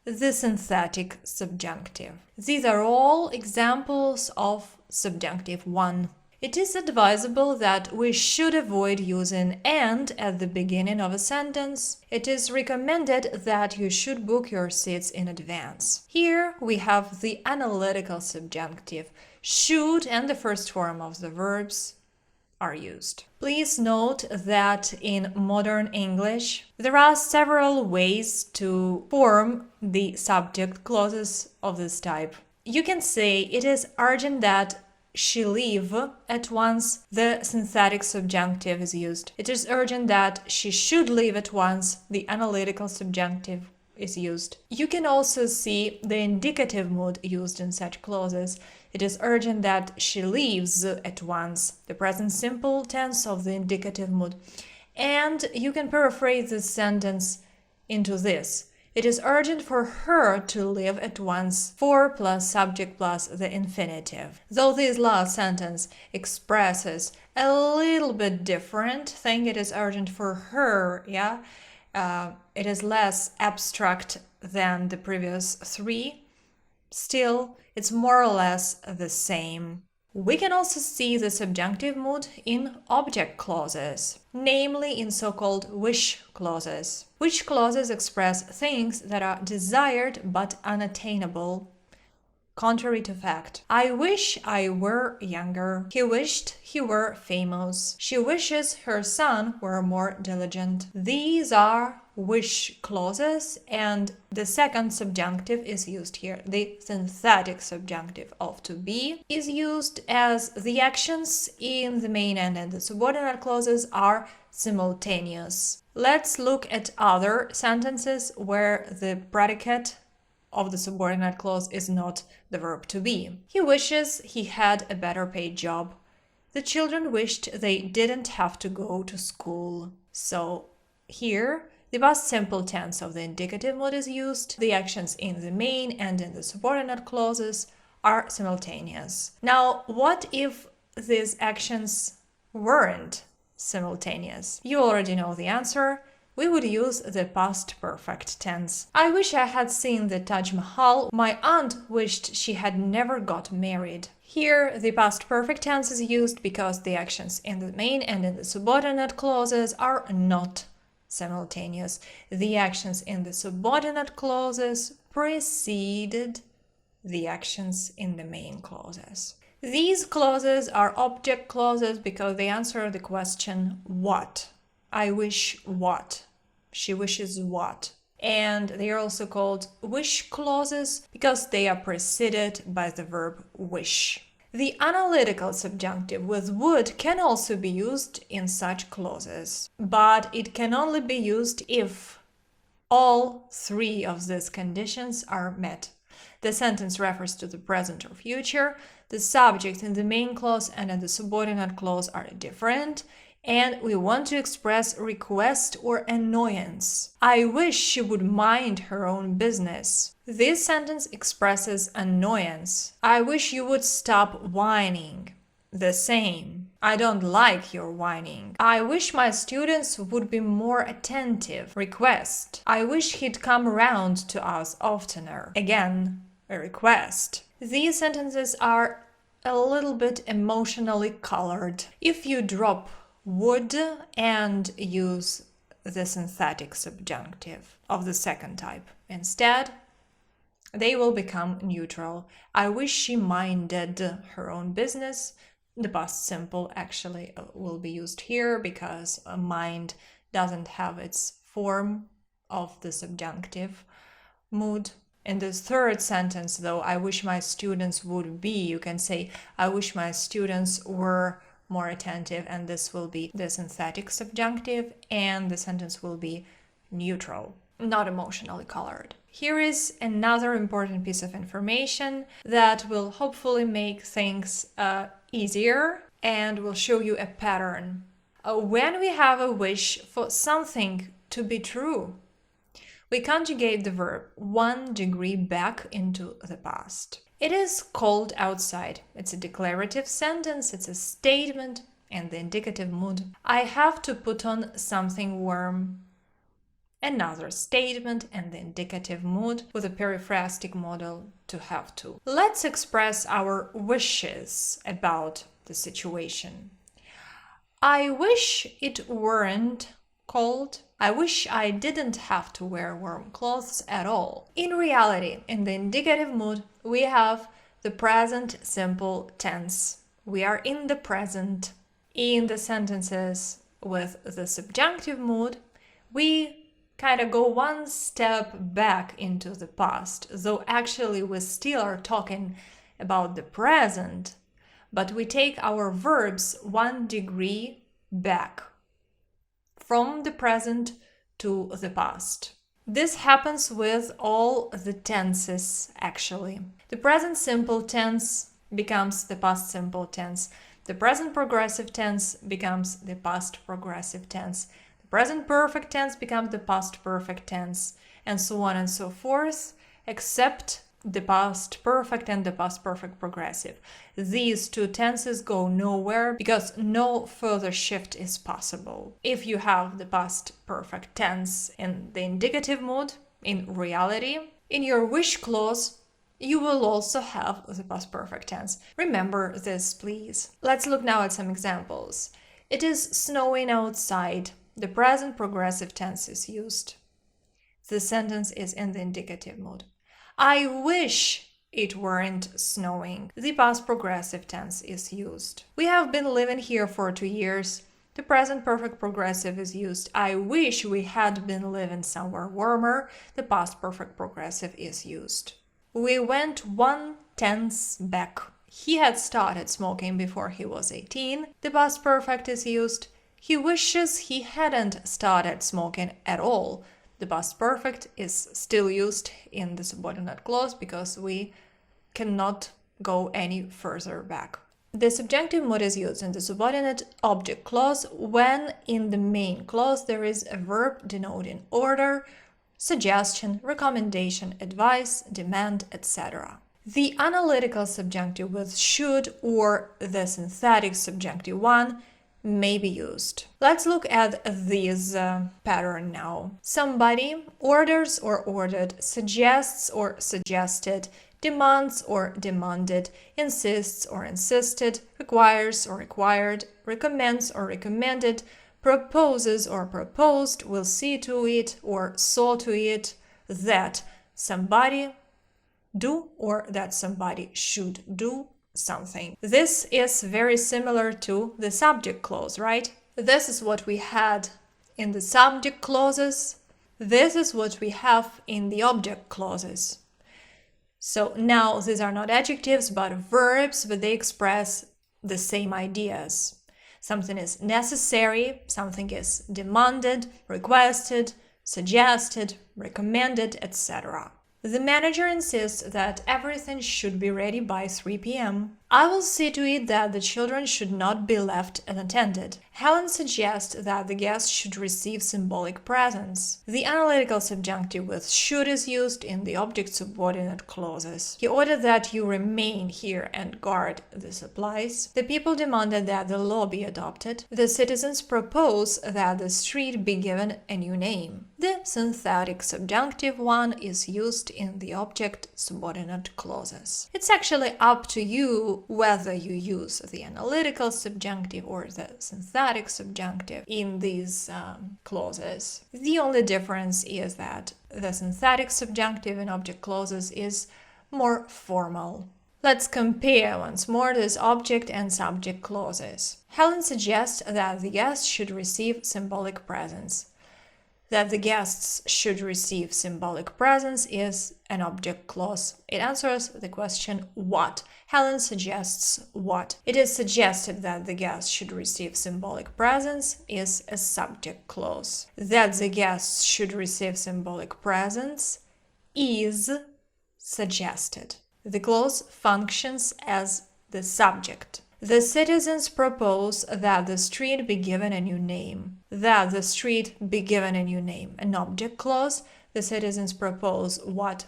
the synthetic subjunctive. These are all examples of subjunctive I. It is advisable that we should avoid using and at the beginning of a sentence. It is recommended that you should book your seats in advance. Here we have the analytical subjunctive. Should and the first form of the verbs are used. Please note that in modern English there are several ways to form the subject clauses of this type. You can say it is urgent that she leave at once, the synthetic subjunctive is used. It is urgent that she should leave at once, the analytical subjunctive is used. You can also see the indicative mood used in such clauses. It is urgent that she leaves at once, the present simple tense of the indicative mood. And you can paraphrase this sentence, into this. It is urgent for her to leave at once. For plus subject plus the infinitive. Though this last sentence expresses a little bit different thing, it is urgent for her, yeah? It is less abstract than the previous three. Still, it's more or less the same. We can also see the subjunctive mood in object clauses, namely in so-called wish clauses. Wish clauses express things that are desired but unattainable, contrary to fact. I wish I were younger. He wished he were famous. She wishes her son were more diligent. These are wish clauses, and the second subjunctive is used here. The synthetic subjunctive of to be is used as the actions in the main and the subordinate clauses are simultaneous. Let's look at other sentences where the predicate of the subordinate clause is not the verb to be. He wishes he had a better paid job. The children wished they didn't have to go to school. So here, the past simple tense of the indicative mood is used. The actions in the main and in the subordinate clauses are simultaneous. Now, what if these actions weren't simultaneous? You already know the answer. We would use the past perfect tense. I wish I had seen the Taj Mahal. My aunt wished she had never got married. Here, the past perfect tense is used because the actions in the main and in the subordinate clauses are not simultaneous. The actions in the subordinate clauses preceded the actions in the main clauses. These clauses are object clauses because they answer the question what. I wish what. She wishes what. And they are also called wish clauses because they are preceded by the verb wish. The analytical subjunctive with would can also be used in such clauses, but it can only be used if all three of these conditions are met. The sentence refers to the present or future, the subject in the main clause and in the subordinate clause are different, and we want to express request or annoyance. I wish she would mind her own business. This sentence expresses annoyance. I wish you would stop whining. The same. I don't like your whining. I wish my students would be more attentive. Request. I wish he'd come around to us oftener. Again, a request. These sentences are a little bit emotionally colored. If you drop would and use the synthetic subjunctive of the second type instead, they will become neutral. I wish she minded her own business. The past simple actually will be used here because mind doesn't have its form of the subjunctive mood. In this third sentence, though, I wish my students would be, you can say, I wish my students were more attentive, and this will be the synthetic subjunctive, and the sentence will be neutral, not emotionally colored. Here is another important piece of information that will hopefully make things easier and will show you a pattern. When we have a wish for something to be true, we conjugate the verb 1 degree back into the past. It is cold outside. It's a declarative sentence, it's a statement, and the indicative mood. I have to put on something warm. Another statement and the indicative mood with a periphrastic model to have to. Let's express our wishes about the situation. I wish it weren't cold. I wish I didn't have to wear warm clothes at all. In reality, in the indicative mood, we have the present simple tense. We are in the present. In the sentences with the subjunctive mood, we kind of go one step back into the past, though actually we still are talking about the present, but we take our verbs 1 degree back from the present to the past. This happens with all the tenses, actually. The present simple tense becomes the past simple tense. The present progressive tense becomes the past progressive tense. The Present perfect tense becomes the past perfect tense, and so on and so forth, except the past perfect and the past perfect progressive. These two tenses go nowhere because no further shift is possible. If you have the past perfect tense in the indicative mood, in reality, in your wish clause, you will also have the past perfect tense. Remember this, please. Let's look now at some examples. It is snowing outside. The present progressive tense is used. The sentence is in the indicative mood. I wish it weren't snowing. The past progressive tense is used. We have been living here for 2 years. The present perfect progressive is used. I wish we had been living somewhere warmer. The past perfect progressive is used. We went 1/10 back. He had started smoking before he was 18. The past perfect is used. He wishes he hadn't started smoking at all. The past perfect is still used in the subordinate clause because we cannot go any further back. The subjunctive mood is used in the subordinate object clause when in the main clause there is a verb denoting order, suggestion, recommendation, advice, demand, etc. The analytical subjunctive with should or the synthetic subjunctive one may be used. Let's look at this pattern now. Somebody orders or ordered, suggests or suggested, demands or demanded, insists or insisted, requires or required, recommends or recommended, proposes or proposed, will see to it or saw to it that somebody do or that somebody should do something. This is very similar to the subject clause, right? This is what we had in the subject clauses. This is what we have in the object clauses. So now these are not adjectives but verbs, but they express the same ideas. Something is necessary, something is demanded, requested, suggested, recommended, etc. The manager insists that everything should be ready by 3 p.m. I will see to it that the children should not be left unattended. Helen suggests that the guests should receive symbolic presents. The analytical subjunctive with should is used in the object subordinate clauses. He ordered that you remain here and guard the supplies. The people demanded that the law be adopted. The citizens propose that the street be given a new name. The synthetic subjunctive one is used in the object subordinate clauses. It's actually up to you whether you use the analytical subjunctive or the synthetic subjunctive in these clauses. The only difference is that the synthetic subjunctive in object clauses is more formal. Let's compare once more these object and subject clauses. Helen suggests that the guests should receive symbolic presents. That the guests should receive symbolic presents is an object clause. It answers the question what. Helen suggests what. It is suggested that the guests should receive symbolic presents is a subject clause. That the guests should receive symbolic presents is suggested. The clause functions as the subject. The citizens propose that the street be given a new name. That the street be given a new name. An object clause. The citizens propose what?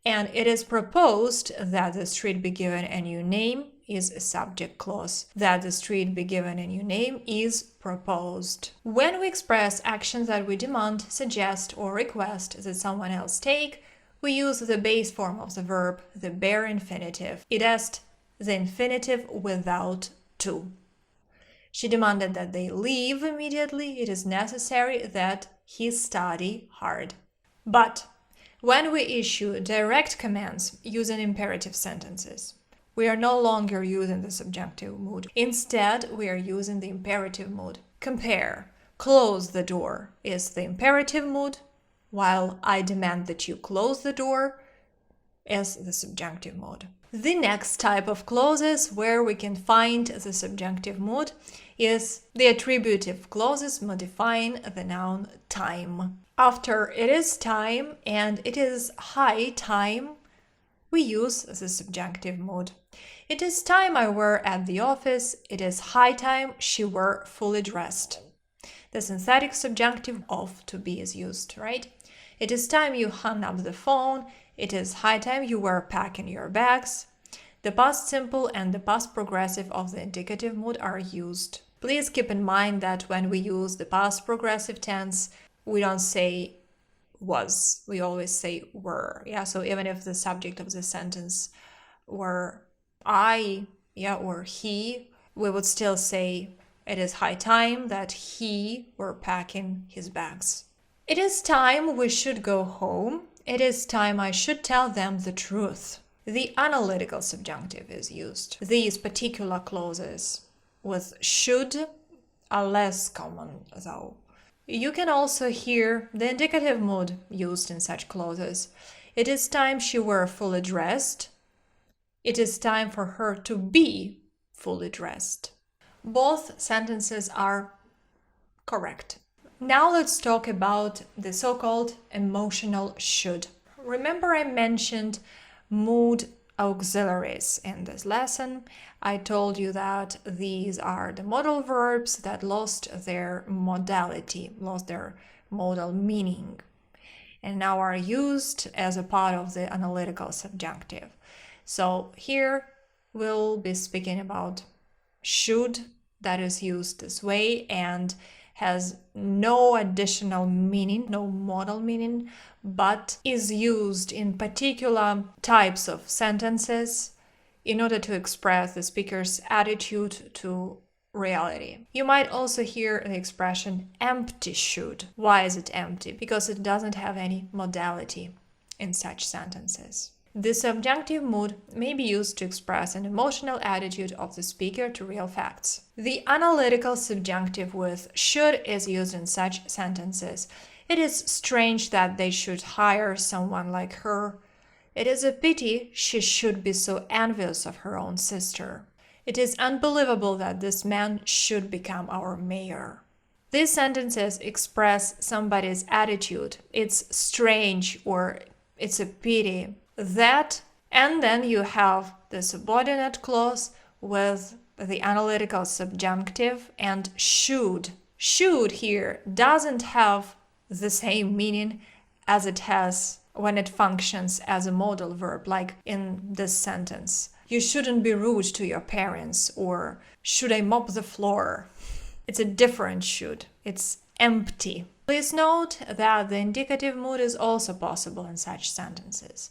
And it is proposed that the street be given a new name is a subject clause. That the street be given a new name is proposed. When we express actions that we demand, suggest, or request that someone else take, we use the base form of the verb, the bare infinitive. It est the infinitive without to. She demanded that they leave immediately. It is necessary that he study hard. But when we issue direct commands using imperative sentences, we are no longer using the subjunctive mood. Instead, we are using the imperative mood. Compare. Close the door is the imperative mood, while I demand that you close the door is the subjunctive mood. The next type of clauses where we can find the subjunctive mood is the attributive clauses modifying the noun time. After it is time and it is high time, we use the subjunctive mood. It is time I were at the office. It is high time she were fully dressed. The synthetic subjunctive of to be is used, right? It is time you hung up the phone. It is high time you were packing your bags. The past simple and the past progressive of the indicative mood are used. Please keep in mind that when we use the past progressive tense, we don't say was, we always say were. Yeah, so even if the subject of the sentence were I, yeah, or he, we would still say it is high time that he were packing his bags. It is time we should go home. It is time I should tell them the truth. The analytical subjunctive is used. These particular clauses with should are less common though. You can also hear the indicative mood used in such clauses. It is time she were fully dressed. It is time for her to be fully dressed. Both sentences are correct. Now let's talk about the so-called emotional should. Remember I mentioned mood auxiliaries in this lesson. I told you that these are the modal verbs that lost their modality, lost their modal meaning, and now are used as a part of the analytical subjunctive. So here we'll be speaking about should that is used this way and has no additional meaning, no modal meaning, but is used in particular types of sentences in order to express the speaker's attitude to reality. You might also hear the expression empty should. Why is it empty? Because it doesn't have any modality in such sentences. The subjunctive mood may be used to express an emotional attitude of the speaker to real facts. The analytical subjunctive with should is used in such sentences. It is strange that they should hire someone like her. It is a pity she should be so envious of her own sister. It is unbelievable that this man should become our mayor. These sentences express somebody's attitude. It's strange or it's a pity. That, and then you have the subordinate clause with the analytical subjunctive and should. Should here doesn't have the same meaning as it has when it functions as a modal verb, like in this sentence. You shouldn't be rude to your parents, or should I mop the floor? It's a different should. It's empty. Please note that the indicative mood is also possible in such sentences.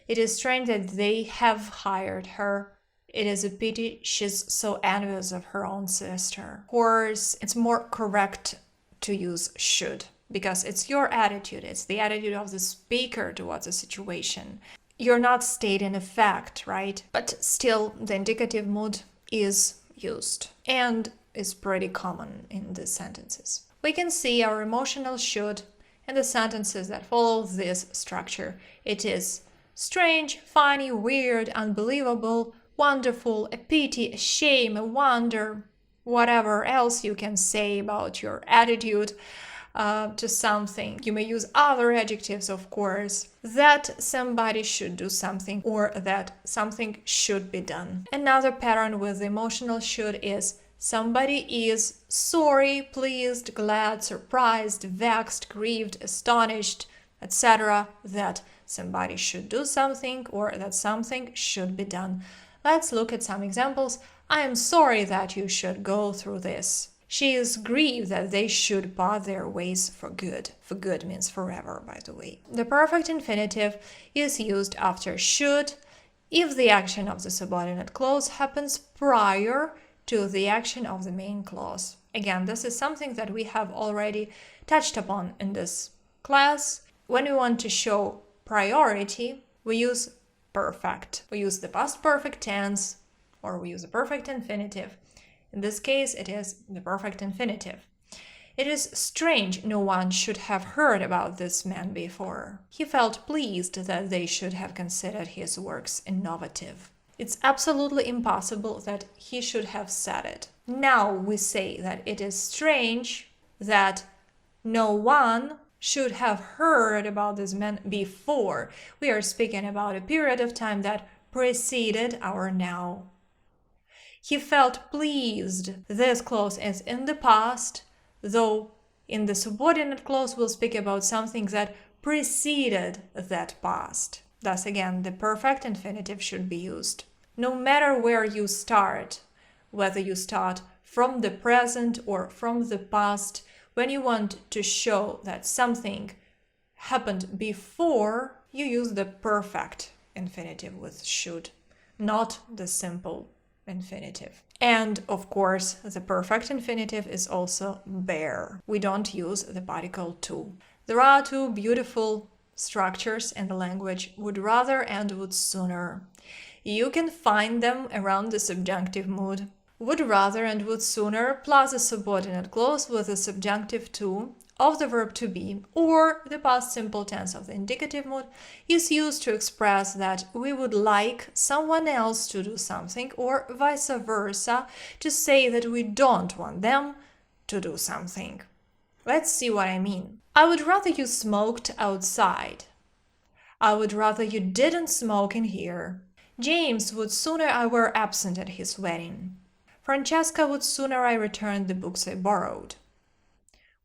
It is strange that they have hired her. It is a pity she's so envious of her own sister. Of course, it's more correct to use should because it's your attitude. It's the attitude of the speaker towards the situation. You're not stating a fact, right? But still, the indicative mood is used and is pretty common in these sentences. We can see our emotional should in the sentences that follow this structure. It is strange, funny, weird, unbelievable, wonderful, a pity, a shame, a wonder, whatever else you can say about your attitude to something. You may use other adjectives, of course, that somebody should do something or that something should be done. Another pattern with the emotional should is somebody is sorry, pleased, glad, surprised, vexed, grieved, astonished, etc. that somebody should do something or that something should be done. Let's look at some examples. I am sorry that you should go through this. She is grieved that they should part their ways for good. For good means forever, by the way. The perfect infinitive is used after should if the action of the subordinate clause happens prior to the action of the main clause. Again, this is something that we have already touched upon in this class. When we want to show priority, we use perfect. We use the past perfect tense or we use the perfect infinitive. In this case, it is the perfect infinitive. It is strange no one should have heard about this man before. He felt pleased that they should have considered his works innovative. It's absolutely impossible that he should have said it. Now we say that it is strange that no one should have heard about this man before. We are speaking about a period of time that preceded our now. He felt pleased. This clause is in the past, though In the subordinate clause, we'll speak about something that preceded that past. Thus, again, the perfect infinitive should be used. No matter where you start, whether you start from the present or from the past, when you want to show that something happened before, you use the perfect infinitive with should, not the simple infinitive. And of course, the perfect infinitive is also bare. We don't use the particle to. There are two beautiful structures in the language, would rather and would sooner. You can find them around the subjunctive mood. Would rather and would sooner plus a subordinate clause with the subjunctive II of the verb to be or the past simple tense of the indicative mood is used to express that we would like someone else to do something, or vice versa, to say that we don't want them to do something. Let's see what I mean. I would rather you smoked outside. I would rather you didn't smoke in here. James would sooner I were absent at his wedding. Francesca would sooner I returned the books I borrowed.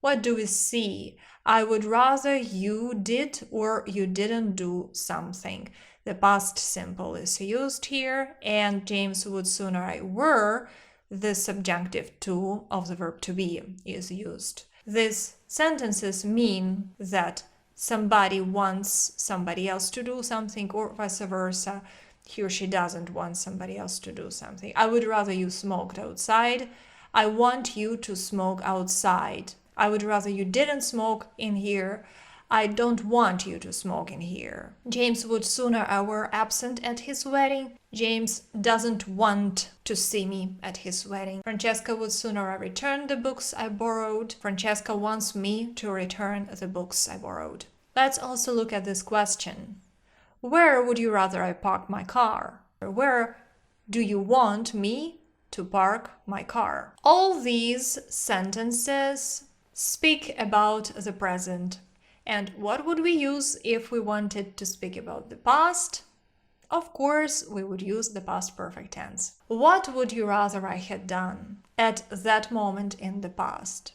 What do we see? I would rather you did or you didn't do something. The past simple is used here, and James would sooner I were, the subjunctive II of the verb to be is used. These sentences mean that somebody wants somebody else to do something, or vice versa. He or she doesn't want somebody else to do something. I would rather you smoked outside. I want you to smoke outside. I would rather you didn't smoke in here. I don't want you to smoke in here. James would sooner I were absent at his wedding. James doesn't want to see me at his wedding. Francesca would sooner I return the books I borrowed. Francesca wants me to return the books I borrowed. Let's also look at this question. Where would you rather I park my car? Where do you want me to park my car? All these sentences speak about the present. And what would we use if we wanted to speak about the past? Of course, we would use the past perfect tense. What would you rather I had done at that moment in the past?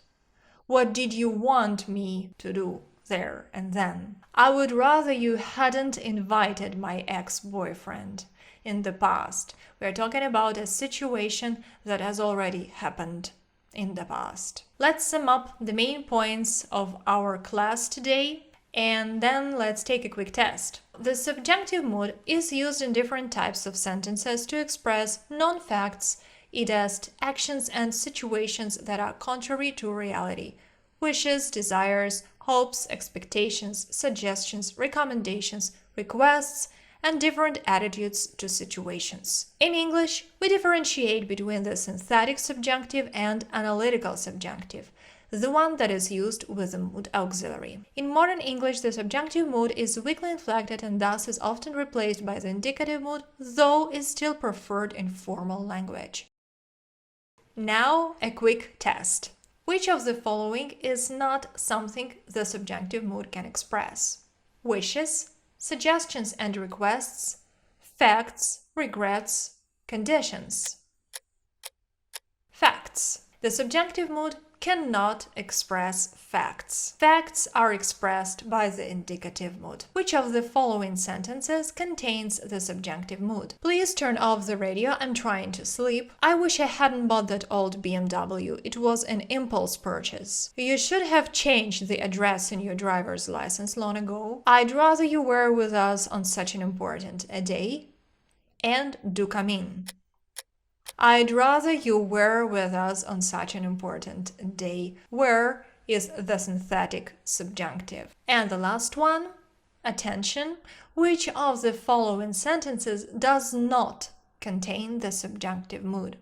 What did you want me to do there and then? I would rather you hadn't invited my ex-boyfriend in the past. We are talking about a situation that has already happened in the past. Let's sum up the main points of our class today, and then let's take a quick test. The subjunctive mood is used in different types of sentences to express non-facts, i.e., actions and situations that are contrary to reality. Wishes, desires, hopes, expectations, suggestions, recommendations, requests, and different attitudes to situations. In English, we differentiate between the synthetic subjunctive and analytical subjunctive, the one that is used with the mood auxiliary. In modern English, the subjunctive mood is weakly inflected and thus is often replaced by the indicative mood, though is still preferred in formal language. Now, a quick test. Which of the following is not something the subjunctive mood can express? Wishes, suggestions and requests, facts, regrets, conditions. Facts. The subjunctive mood cannot express facts. Facts are expressed by the indicative mood. Which of the following sentences contains the subjunctive mood? Please turn off the radio, I'm trying to sleep. I wish I hadn't bought that old BMW. It was an impulse purchase. You should have changed the address in your driver's license long ago. I'd rather you were with us on such an important a day. And do come in. I'd rather you were with us on such an important day. Were is the synthetic subjunctive. And the last one, attention, which of the following sentences does not contain the subjunctive mood?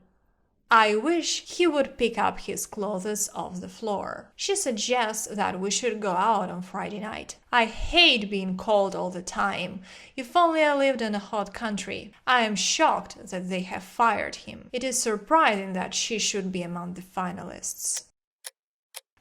I wish he would pick up his clothes off the floor. She suggests that we should go out on Friday night. I hate being cold all the time. If only I lived in a hot country. I am shocked that they have fired him. It is surprising that she should be among the finalists.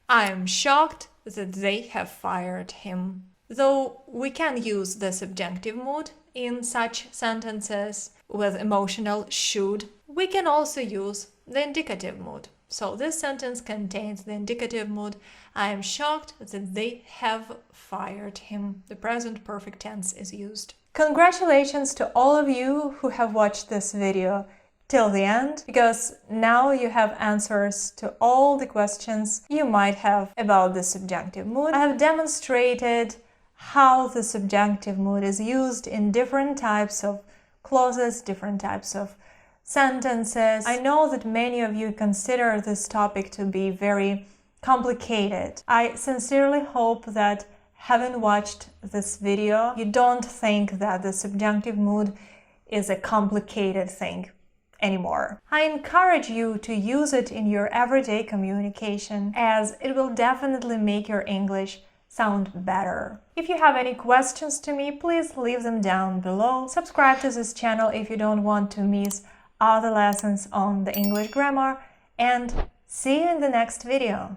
I am shocked that they have fired him. Though we can use the subjunctive mood in such sentences with emotional should, we can also use the indicative mood. So this sentence contains the indicative mood. I am shocked that they have fired him. The present perfect tense is used. Congratulations to all of you who have watched this video till the end, because now you have answers to all the questions you might have about the subjunctive mood. I have demonstrated how the subjunctive mood is used in different types of clauses, different types of sentences. I know that many of you consider this topic to be very complicated. I sincerely hope that having watched this video, you don't think that the subjunctive mood is a complicated thing anymore. I encourage you to use it in your everyday communication, as it will definitely make your English sound better. If you have any questions to me, please leave them down below. Subscribe to this channel if you don't want to miss other lessons on the English grammar, and see you in the next video.